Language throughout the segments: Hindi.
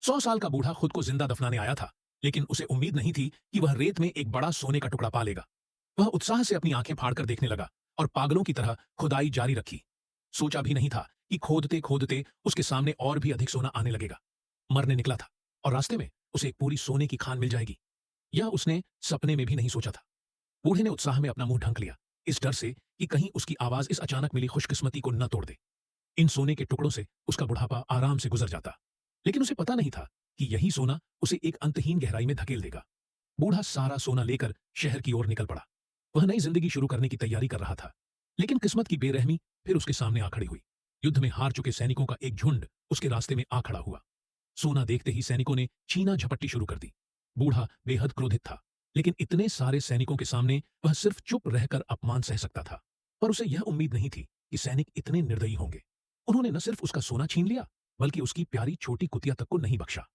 100 साल का बूढ़ा खुद को जिंदा दफनाने आया था, लेकिन उसे उम्मीद नहीं थी कि वह रेत में एक बड़ा सोने का टुकड़ा पा लेगा। वह उत्साह से अपनी आंखें फाड़कर देखने लगा और पागलों की तरह खुदाई जारी रखी। सोचा भी नहीं था कि खोदते खोदते उसके सामने और भी अधिक सोना आने लगेगा। मरने निकला था और रास्ते में उसे एक पूरी सोने की खान मिल जाएगी। यह उसने सपने में भी नहीं सोचा था। बूढ़े ने उत्साह में अपना मुंह ढंक लिया, इस डर से कि कहीं उसकी आवाज इस अचानक मिली खुशकिस्मती को न तोड़ दे। इन सोने के टुकड़ों से उसका बुढ़ापा आराम से गुजर जाता, लेकिन उसे पता नहीं था कि यही सोना उसे एक अंतहीन गहराई में धकेल देगा। बूढ़ा सारा सोना लेकर शहर की ओर निकल पड़ा। वह नई जिंदगी शुरू करने की तैयारी कर रहा था, लेकिन किस्मत की बेरहमी फिर उसके सामने आ खड़ी हुई। युद्ध में हार चुके सैनिकों का एक झुंड उसके रास्ते में आ खड़ा हुआ। सोना देखते ही सैनिकों ने छीना झपट्टी शुरू कर दी। बूढ़ा बेहद क्रोधित था, लेकिन इतने सारे सैनिकों के सामने वह सिर्फ चुप रहकर अपमान सह सकता था। पर उसे यह उम्मीद नहीं थी कि सैनिक इतने निर्दयी होंगे। उन्होंने न सिर्फ उसका सोना छीन लिया, बल्कि उसकी प्यारी छोटी कुतिया तक को नहीं बख्शा।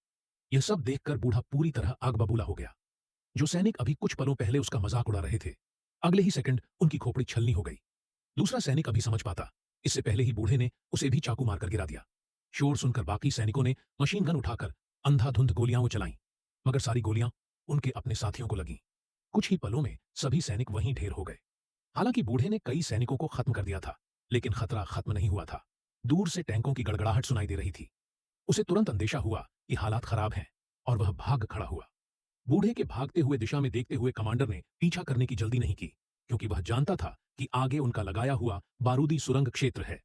यह सब देखकर बूढ़ा पूरी तरह आग बबूला हो गया। जो सैनिक अभी कुछ पलों पहले उसका मजाक उड़ा रहे थे, अगले ही सेकंड उनकी खोपड़ी छलनी हो गई। दूसरा सैनिक अभी समझ पाता, इससे पहले ही बूढ़े ने उसे भी चाकू मारकर गिरा दिया। शोर सुनकर बाकी सैनिकों ने मशीन गन उठाकर अंधाधुंध गोलियां चलाईं, मगर सारी गोलियां उनके अपने साथियों को लगीं। कुछ ही पलों में सभी सैनिक वहीं ढेर हो गए। हालांकि बूढ़े ने कई सैनिकों को खत्म कर दिया था, लेकिन खतरा खत्म नहीं हुआ था। दूर से टैंकों की गड़गड़ाहट सुनाई दे रही थी। उसे तुरंत अंदेशा हुआ कि हालात खराब हैं, और वह भाग खड़ा हुआ। बूढ़े के भागते हुए दिशा में देखते हुए कमांडर ने पीछा करने की जल्दी नहीं की, क्योंकि वह जानता था कि आगे उनका लगाया हुआ बारूदी सुरंग क्षेत्र है।